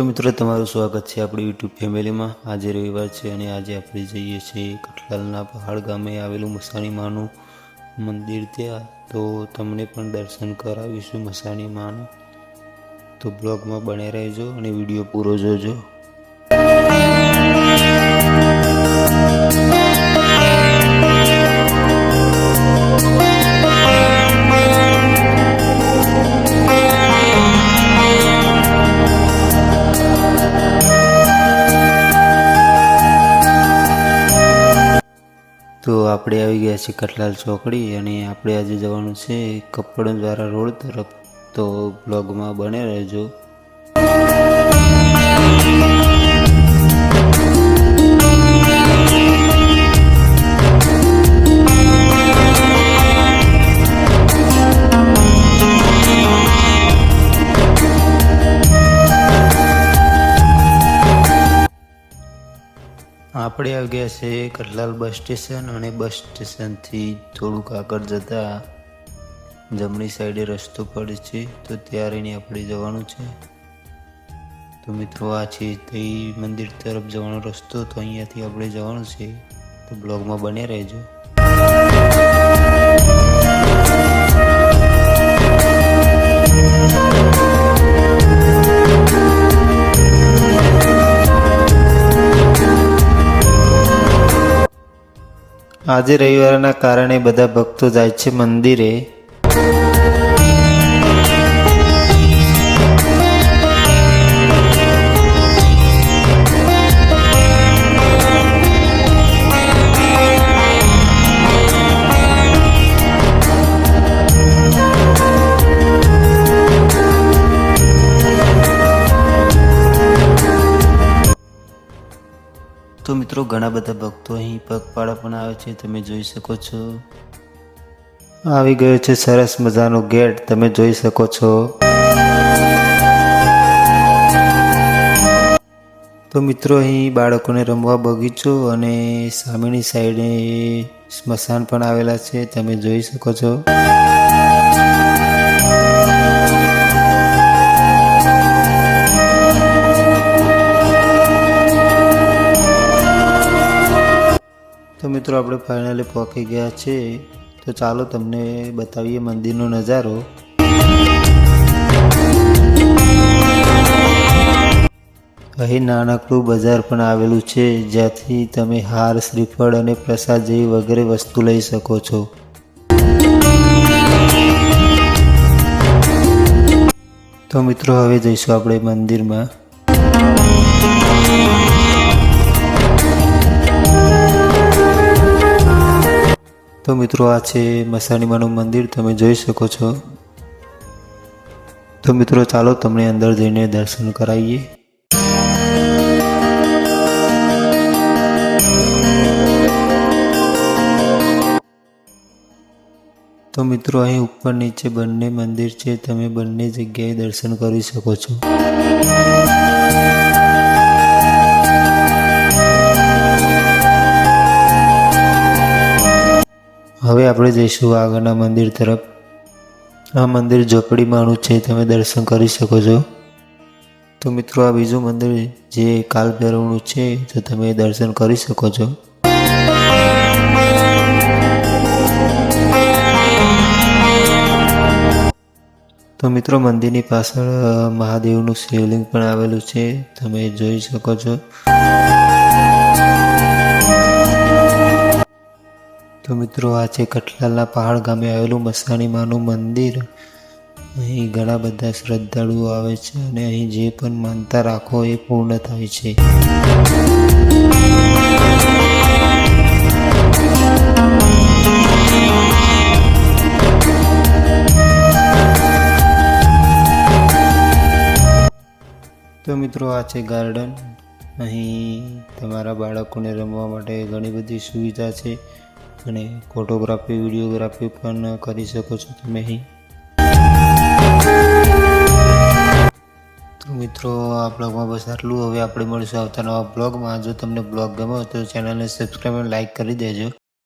તો મિત્રો તમારું સ્વાગત છે આપણી યુટ્યુબ ફેમિલીમાં। આજે રવિવાર છે અને આજે આપણે જઈએ છીએ કઠલાલના પહાડ ગામે આવેલું મસાણી માનું મંદિર ત્યાં। તો તમને પણ દર્શન કરાવીશું મસાણી માનું। તો બ્લોગમાં બને રહેજો અને વિડીયો પૂરો જોજો। તો આપણે આવી ગયા છીએ કઠલાલ ચોકડી અને આપણે આજે જવાનું છે કપડવંજારા રોડ તરફ। તો બ્લોગમાં બને રહેજો। આપણે આવી ગયા છે કઠલાલ બસ સ્ટેશન અને બસ સ્ટેશનથી થોડુંક આગળ જતા જમણી સાઈડે રસ્તો પડે છે તો ત્યાં રહીને આપણે જવાનું છે। તો મિત્રો આ છે તે મંદિર તરફ જવાનો રસ્તો। તો અહીંયાથી આપણે જવાનું છે તો બ્લોગમાં બને રહેજો। આજે રવિવારના કારણે બધા ભક્તો જાય છે મંદિરે। તો મિત્રો ઘણા બધા ભક્તો અહીં પગપાળા પણ આવે છે, તમે જોઈ શકો છો। આવી ગયો છે સરસ મજાનો ગેટ, તમે જોઈ શકો છો। તો મિત્રો અહીં બાળકોને રમવા બગીચો અને સામેની સાઈડે સ્મશાન પણ આવેલા છે, તમે જોઈ શકો છો। તો મિત્રો આપણે ફાઇનલી પહોંચી ગયા છે। તો ચાલો તમને બતાવીએ મંદિરનો નજારો। અહીં નાનકડું બજાર પણ આવેલું છે જ્યાંથી તમે હાર, શ્રીફળ અને પ્રસાદ જેવી વગેરે વસ્તુ લઈ શકો છો। તો મિત્રો હવે જઈશું આપણે મંદિરમાં। તો મિત્રો આ છે મસાણી માનું મંદિર, તમે જોઈ શકો છો। તો મિત્રો ચાલો તમને અંદર જઈને દર્શન કરાવીએ। તો મિત્રો અહીં ઉપર નીચે બંને મંદિર છે, તમે બંને જગ્યાએ દર્શન કરી શકો છો। હવે આપણે જઈશું આગળના મંદિર તરફ। આ મંદિર ઝોપડીમાંનું છે, તમે દર્શન કરી શકો છો। તો મિત્રો આ બીજું મંદિર જે કાલ ભૈરવનું છે, તો તમે દર્શન કરી શકો છો। તો મિત્રો મંદિરની પાછળ મહાદેવનું શિવલિંગ પણ આવેલું છે, તમે જોઈ શકો છો। તો મિત્રો આ છે કઠલાલના પહાડ ગામે આવેલું મસાણી માનું મંદિર। અહીં ઘણા બધા શ્રદ્ધાળુઓ આવે છે અને અહીં જે પણ માનતા રાખો એ પૂર્ણ થાય છે। તો મિત્રો આ છે ગાર્ડન। અહીં તમારા બાળકોને રમવા માટે ઘણી બધી સુવિધા છે અને ફોટોગ્રાફી, વિડીયોગ્રાફી પણ કરી શકો છો તમે અહીં। તો મિત્રો આ બ્લોગમાં બસ આટલું। હવે આપણે મળીશું આવતા નવા બ્લોગમાં। જો તમને બ્લોગ ગમ્યો તો ચેનલને સબસ્ક્રાઈબ અને લાઈક કરી દેજો।